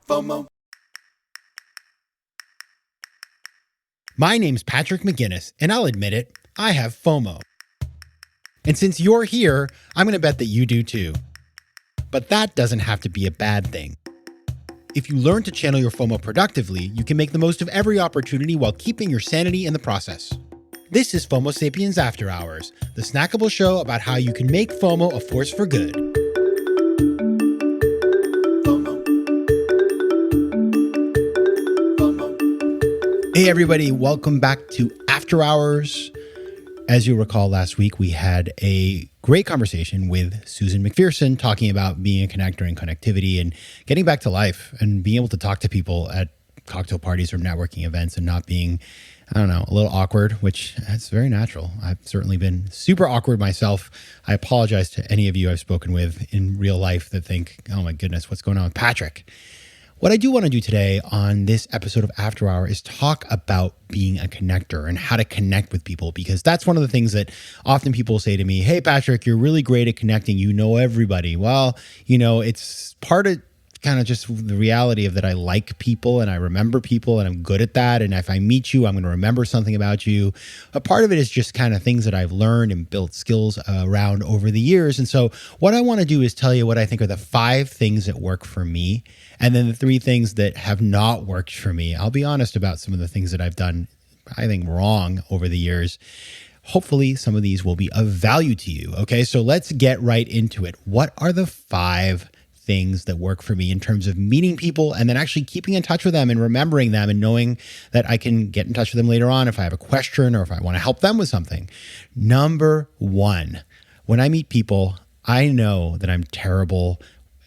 FOMO. My name's Patrick McGinnis, and I'll admit it, I have FOMO. And since you're here, I'm going to bet that you do too. But that doesn't have to be a bad thing. If you learn to channel your FOMO productively, you can make the most of every opportunity while keeping your sanity in the process. This is FOMO Sapiens After Hours, the snackable show about how you can make FOMO a force for good. Hey everybody, welcome back to After Hours. As you recall, last week we had a great conversation with Susan McPherson talking about being a connector and connectivity and getting back to life and being able to talk to people at cocktail parties or networking events and not being, a little awkward, which that's very natural. I've certainly been super awkward myself. I apologize to any of you I've spoken with in real life that think, oh my goodness, what's going on with Patrick? What I do want to do today on this episode of After Hour is talk about being a connector and how to connect with people, because that's one of the things that often people say to me, hey, Patrick, you're really great at connecting. You know everybody. Well, it's part of kind of just the reality of that I like people and I remember people and I'm good at that. And if I meet you, I'm going to remember something about you. A part of it is just kind of things that I've learned and built skills around over the years. And so what I want to do is tell you what I think are the 5 things that work for me, and then the 3 things that have not worked for me. I'll be honest about some of the things that I've done, I think, wrong over the years. Hopefully some of these will be of value to you. Okay, so let's get right into it. What are the 5 things that work for me in terms of meeting people and then actually keeping in touch with them and remembering them and knowing that I can get in touch with them later on if I have a question or if I want to help them with something? Number 1, when I meet people, I know that I'm terrible.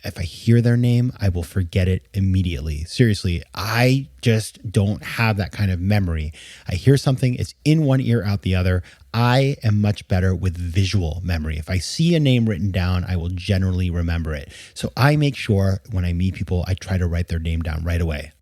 If I hear their name, I will forget it immediately. Seriously, I just don't have that kind of memory. I hear something, it's in one ear, out the other. I am much better with visual memory. If I see a name written down, I will generally remember it. So I make sure when I meet people, I try to write their name down right away.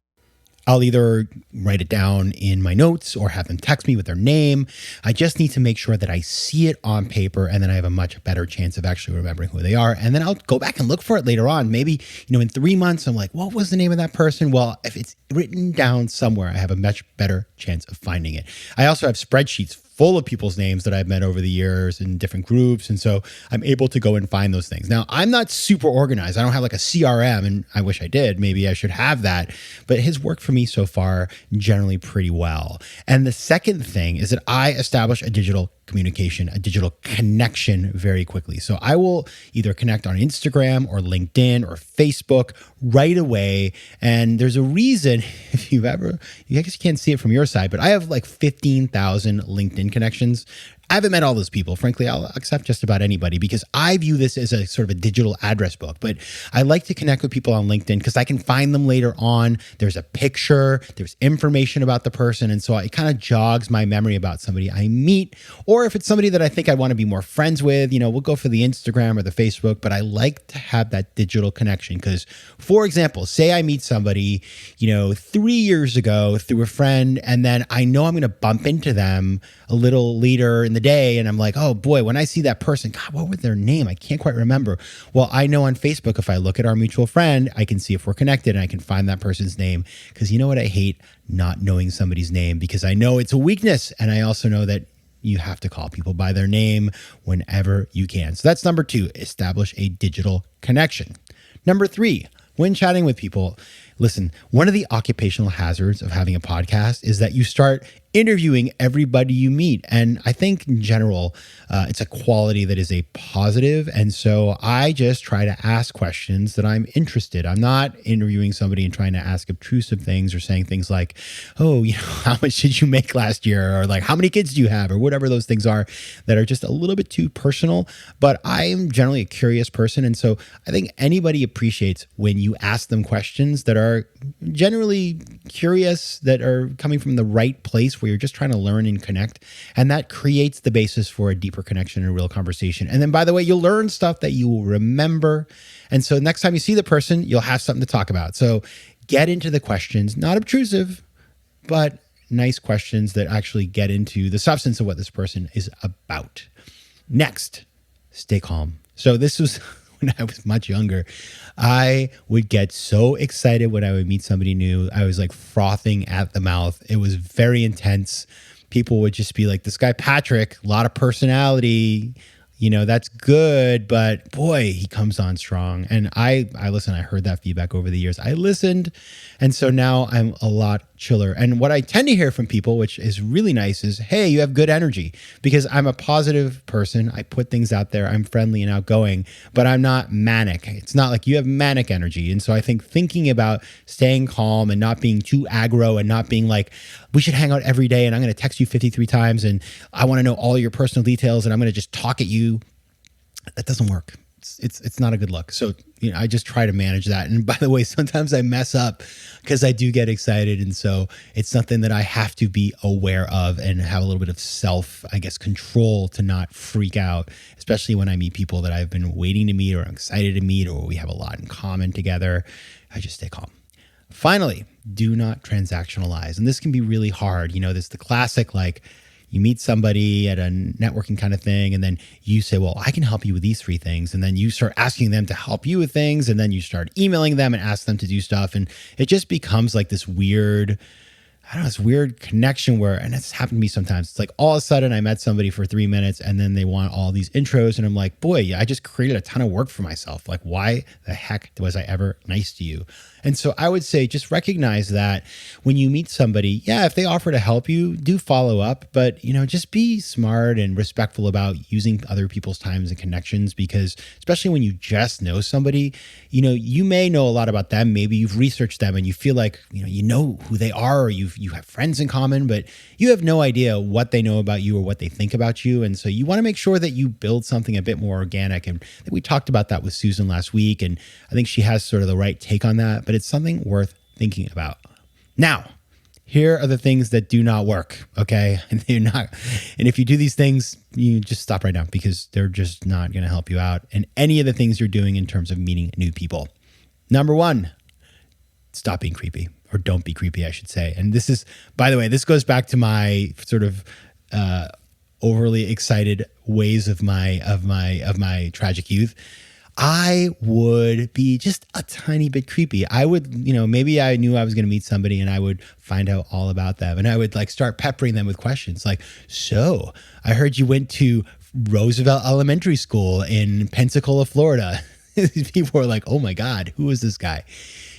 I'll either write it down in my notes or have them text me with their name. I just need to make sure that I see it on paper, and then I have a much better chance of actually remembering who they are. And then I'll go back and look for it later on. Maybe, in 3 months, I'm like, what was the name of that person? Well, if it's written down somewhere, I have a much better chance of finding it. I also have spreadsheets full of people's names that I've met over the years in different groups. And so I'm able to go and find those things. Now, I'm not super organized. I don't have like a CRM, and I wish I did. Maybe I should have that. But it has worked for me so far generally pretty well. And the second thing is that I establish a digital communication, a digital connection very quickly. So I will either connect on Instagram or LinkedIn or Facebook right away. And there's a reason, if you've ever, I guess you can't see it from your side, but I have like 15,000 LinkedIn connections. I haven't met all those people. Frankly, I'll accept just about anybody because I view this as a sort of a digital address book. But I like to connect with people on LinkedIn because I can find them later on. There's a picture, there's information about the person. And so it kind of jogs my memory about somebody I meet. Or if it's somebody that I think I want to be more friends with, we'll go for the Instagram or the Facebook. But I like to have that digital connection because, for example, say I meet somebody, 3 years ago through a friend, and then I know I'm going to bump into them a little later in the day. And I'm like, oh boy, when I see that person, God, what was their name? I can't quite remember. Well, I know on Facebook, if I look at our mutual friend, I can see if we're connected and I can find that person's name. Because you know what I hate? Not knowing somebody's name, because I know it's a weakness. And I also know that you have to call people by their name whenever you can. So that's number 2, establish a digital connection. Number 3, when chatting with people, listen, one of the occupational hazards of having a podcast is that you start interviewing everybody you meet. And I think in general, it's a quality that is a positive. And so I just try to ask questions that I'm interested. I'm not interviewing somebody and trying to ask obtrusive things or saying things like, oh, how much did you make last year? Or like, how many kids do you have? Or whatever those things are that are just a little bit too personal. But I'm generally a curious person. And so I think anybody appreciates when you ask them questions that are generally curious, that are coming from the right place where you're just trying to learn and connect. And that creates the basis for a deeper connection and a real conversation. And then, by the way, you'll learn stuff that you will remember. And so next time you see the person, you'll have something to talk about. So get into the questions, not obtrusive, but nice questions that actually get into the substance of what this person is about. Next, stay calm. So this was when I was much younger, I would get so excited when I would meet somebody new. I was like frothing at the mouth. It was very intense. People would just be like, this guy, Patrick, a lot of personality, that's good, but boy, he comes on strong. And I listen, I heard that feedback over the years. I listened. And so now I'm a lot chiller. And what I tend to hear from people, which is really nice, is, hey, you have good energy, because I'm a positive person. I put things out there. I'm friendly and outgoing, but I'm not manic. It's not like you have manic energy. And so I think thinking about staying calm and not being too aggro and not being like, we should hang out every day and I'm going to text you 53 times and I want to know all your personal details and I'm going to just talk at you. That doesn't work. It's not a good look. So, I just try to manage that. And by the way, sometimes I mess up because I do get excited. And so it's something that I have to be aware of and have a little bit of control to not freak out, especially when I meet people that I've been waiting to meet or I'm excited to meet, or we have a lot in common together. I just stay calm. Finally, do not transactionalize. And this can be really hard. There's the classic, like, you meet somebody at a networking kind of thing, and then you say, well, I can help you with these 3 things. And then you start asking them to help you with things. And then you start emailing them and ask them to do stuff. And it just becomes like this weird connection where, and it's happened to me sometimes. It's like all of a sudden I met somebody for 3 minutes and then they want all these intros. And I'm like, boy, I just created a ton of work for myself. Like, why the heck was I ever nice to you? And so I would say just recognize that when you meet somebody, if they offer to help you, do follow up, but just be smart and respectful about using other people's times and connections, because especially when you just know somebody, you may know a lot about them. Maybe you've researched them and you feel like, you know who they are, or you have friends in common, but you have no idea what they know about you or what they think about you. And so you want to make sure that you build something a bit more organic. And I think we talked about that with Susan last week. And I think she has sort of the right take on that, but it's something worth thinking about. Now, here are the things that do not work, okay? And if you do these things, you just stop right now, because they're just not going to help you out in any of the things you're doing in terms of meeting new people. Number 1, stop being creepy, or don't be creepy, I should say. And this is, by the way, this goes back to my sort of overly excited ways of my tragic youth. I would be just a tiny bit creepy. I would, maybe I knew I was going to meet somebody and I would find out all about them. And I would like start peppering them with questions like, so I heard you went to Roosevelt Elementary School in Pensacola, Florida. People are like, oh my God, who is this guy?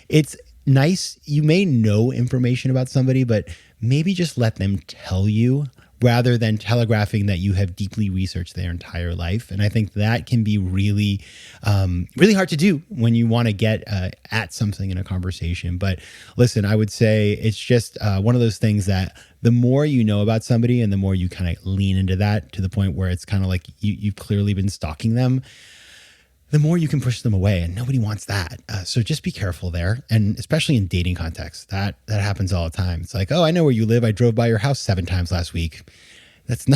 It's nice. You may know information about somebody, but maybe just let them tell you, rather than telegraphing that you have deeply researched their entire life. And I think that can be really, really hard to do when you want to get at something in a conversation. But listen, I would say it's just one of those things that the more you know about somebody and the more you kind of lean into that to the point where it's kind of like you've clearly been stalking them, the more you can push them away, and nobody wants that. So just be careful there. And especially in dating contexts, that happens all the time. It's like, oh, I know where you live. I drove by your house 7 times last week. That's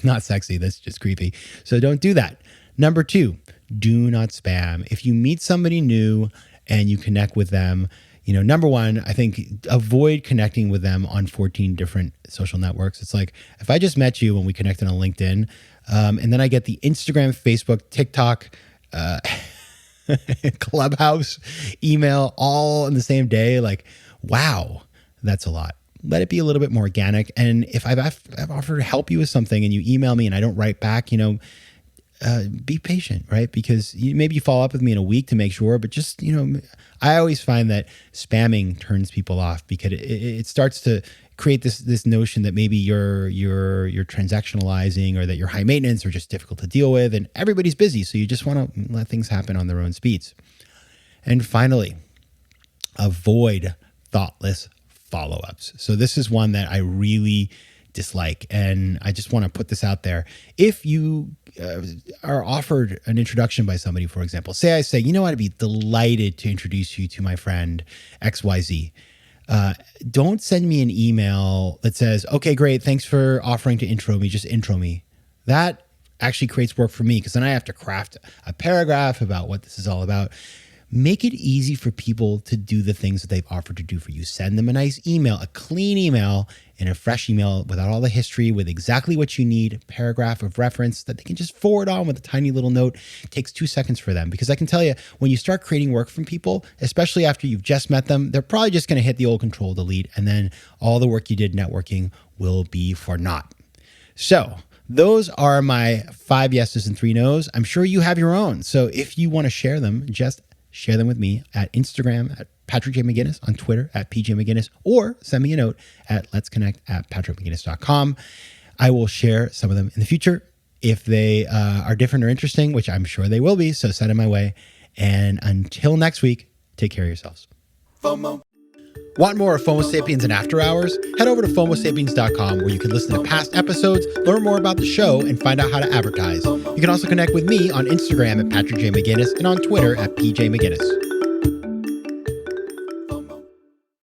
not sexy. That's just creepy. So don't do that. Number 2, do not spam. If you meet somebody new and you connect with them, number 1, I think avoid connecting with them on 14 different social networks. It's like, if I just met you when we connected on LinkedIn, and then I get the Instagram, Facebook, TikTok, Clubhouse, email all in the same day, like, wow, that's a lot. Let it be a little bit more organic. And if I've offered to help you with something and you email me and I don't write back, be patient, right? Because maybe you follow up with me in a week to make sure, but just, I always find that spamming turns people off, because it starts to create this notion that maybe you're transactionalizing, or that you're high maintenance or just difficult to deal with, and everybody's busy. So you just want to let things happen on their own speeds. And finally, avoid thoughtless follow-ups. So this is one that I really dislike, and I just want to put this out there. If you are offered an introduction by somebody, for example, I say, I'd be delighted to introduce you to my friend XYZ. Don't send me an email that says, okay, great, thanks for offering to intro me, just intro me. That actually creates work for me, because then I have to craft a paragraph about what this is all about. make it easy for people to do the things that they've offered to do for you. Send them a nice email, a clean email, and a fresh email without all the history, with exactly what you need, a paragraph of reference that they can just forward on with a tiny little note. It takes 2 seconds for them, because I can tell you, when you start creating work from people, especially after you've just met them, they're probably just going to hit the old Control Delete, and then all the work you did networking will be for naught. So those are my 5 yeses and 3 nos. I'm sure you have your own. So if you want to share them, just share them with me at Instagram at Patrick J. McGinnis, on Twitter at PJ McGinnis, or send me a note at letsconnect@patrickmcginnis.com. I will share some of them in the future if they are different or interesting, which I'm sure they will be. So send them my way. And until next week, take care of yourselves. FOMO. Want more of FOMO Sapiens and After Hours? Head over to FOMOSapiens.com, where you can listen to past episodes, learn more about the show, and find out how to advertise. You can also connect with me on Instagram at Patrick J. McGinnis and on Twitter at PJ McGinnis.